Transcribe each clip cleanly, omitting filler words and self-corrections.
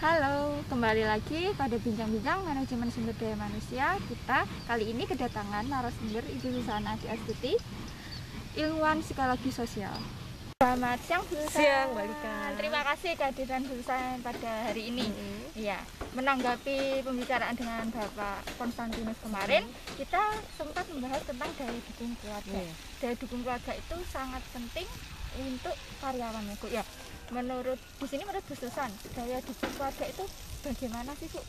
Halo, kembali lagi pada Bincang-Bincang Manajemen Sumber Daya Manusia. Kita kali ini kedatangan narasumber Ibu Susana Adiastuti, ilmuwan psikologi sosial. Selamat siang, Bu Susana. Siang, Mbak Lika. Terima kasih kehadiran Bu Susana pada hari ini. Iya, menanggapi pembicaraan dengan Bapak Konstantinus kemarin, kita sempat membahas tentang daya dukung keluarga. Daya dukung keluarga itu sangat penting untuk karyawan, Bu. Ya. Menurut di sini menurut Bu Susan, daya dukung keluarga itu bagaimana sih, Bu?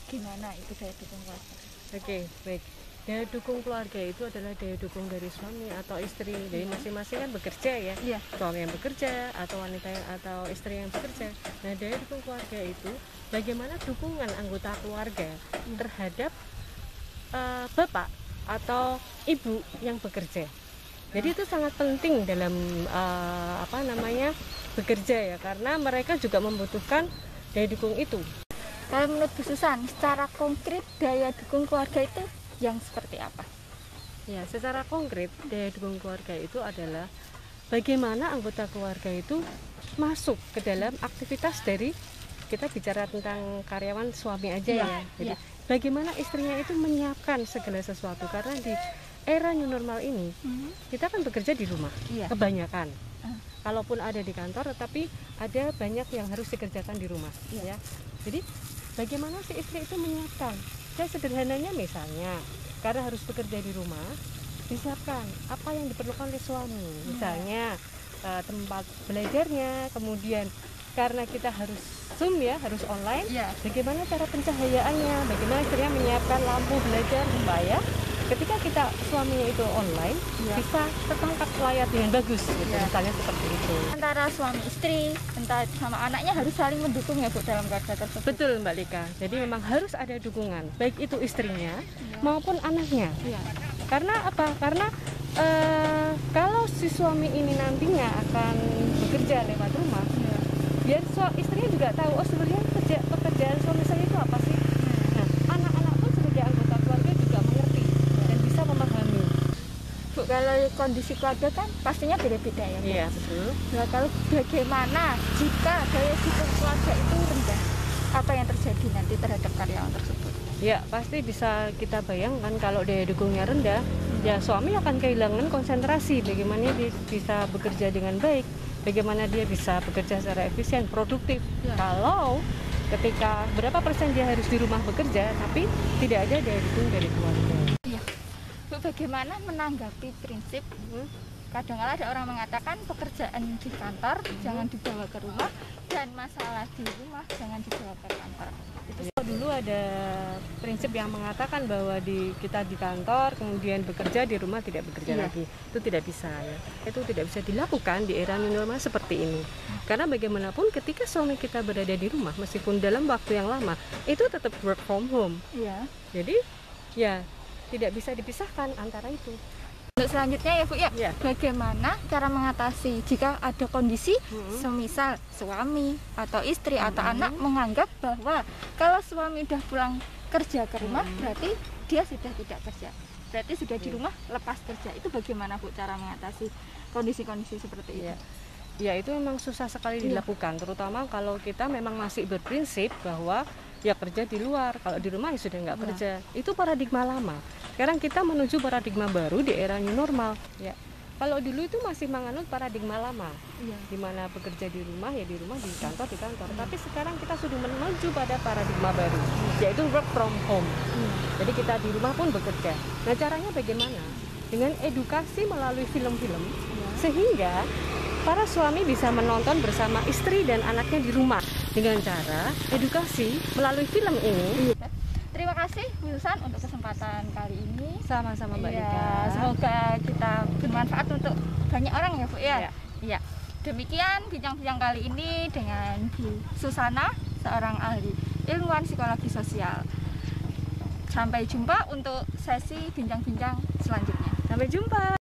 Gimana itu daya dukung keluarga? Oke, baik. Daya dukung keluarga itu adalah daya dukung dari suami atau istri. Jadi masing-masing kan bekerja ya. Iya. Suami yang bekerja atau wanita atau istri yang bekerja. Nah, daya dukung keluarga itu bagaimana dukungan anggota keluarga terhadap bapak atau ibu yang bekerja. Jadi itu sangat penting dalam bekerja ya, karena mereka juga membutuhkan daya dukung itu. Kalau menurut Bu Susan, secara konkret daya dukung keluarga itu yang seperti apa? Ya, secara konkret daya dukung keluarga itu adalah bagaimana anggota keluarga itu masuk ke dalam aktivitas dari, kita bicara tentang karyawan suami aja ya. Jadi bagaimana istrinya itu menyiapkan segala sesuatu, karena di era new normal ini kita kan bekerja di rumah kebanyakan. Kalaupun ada di kantor, tetapi ada banyak yang harus dikerjakan di rumah ya. Jadi bagaimana si istri itu menyiapkan? Ya sederhananya misalnya, karena harus bekerja di rumah, disiapkan apa yang diperlukan oleh suami. Misalnya tempat belajarnya, kemudian karena kita harus Zoom ya, harus online, bagaimana cara pencahayaannya, bagaimana istrinya menyiapkan lampu belajar supaya ketika kita suaminya itu online bisa tertangkap layar dengan bagus gitu, misalnya seperti itu. Antara suami istri, entah sama anaknya harus saling mendukung ya, Bu, dalam keluarga tersebut. Betul, Mbak Lika. Jadi memang harus ada dukungan, baik itu istrinya maupun anaknya. Karena apa? Karena kalau si suami ini nantinya akan bekerja lewat rumah, biar istrinya juga tahu, oh sebenarnya pekerjaan suami saya itu apa sih. Nah, anak-anak pun sebagai anggota keluarga juga mengerti dan bisa memahami. Bu, kalau kondisi keluarga kan pastinya beda-beda ya, Bu? Iya, betul. Nah, kalau bagaimana jika daya dukung keluarga itu rendah, apa yang terjadi nanti terhadap karyawan tersebut? Ya, pasti bisa kita bayangkan kalau daya dukungnya rendah, ya suami akan kehilangan konsentrasi bagaimana dia bisa bekerja dengan baik, bagaimana dia bisa bekerja secara efisien, produktif. Kalau ketika berapa persen dia harus di rumah bekerja, tapi tidak ada daya dukung dari keluarga. Bu, bagaimana menanggapi prinsip kadang-kadang ada orang mengatakan pekerjaan di kantor jangan dibawa ke rumah dan masalah di rumah jangan dibawa ke kantor. Dulu ada prinsip yang mengatakan bahwa kita di kantor kemudian bekerja, di rumah tidak bekerja lagi. Itu tidak bisa ya. Itu tidak bisa dilakukan di era new normal seperti ini. Karena bagaimanapun ketika suami kita berada di rumah meskipun dalam waktu yang lama, itu tetap work from home. Jadi ya tidak bisa dipisahkan antara itu. Untuk selanjutnya ya, Bu, bagaimana cara mengatasi jika ada kondisi semisal suami atau istri atau anak menganggap bahwa kalau suami udah pulang kerja ke rumah berarti dia sudah tidak kerja, berarti sudah di rumah lepas kerja. Itu bagaimana, Bu, cara mengatasi kondisi-kondisi seperti itu? Ya, itu memang susah sekali dilakukan, terutama kalau kita memang masih berprinsip bahwa ya kerja di luar, kalau di rumah ya sudah nggak kerja. Itu paradigma lama. Sekarang kita menuju paradigma baru di era new normal. Ya, kalau dulu itu masih menganut paradigma lama, di mana bekerja di rumah ya di rumah, di kantor di kantor. Tapi sekarang kita sudah menuju pada paradigma baru, yaitu work from home. Jadi kita di rumah pun bekerja. Nah, caranya bagaimana? Dengan edukasi melalui film-film, sehingga para suami bisa menonton bersama istri dan anaknya di rumah dengan cara edukasi melalui film ini. Terima kasih Bu Susan untuk kesempatan kali ini. Sama-sama, Mbak Lika. Semoga kita bermanfaat untuk banyak orang ya, Bu ya. Iya. Demikian bincang-bincang kali ini dengan Bu Susana, seorang ahli ilmuwan psikologi sosial. Sampai jumpa untuk sesi bincang-bincang selanjutnya. Sampai jumpa.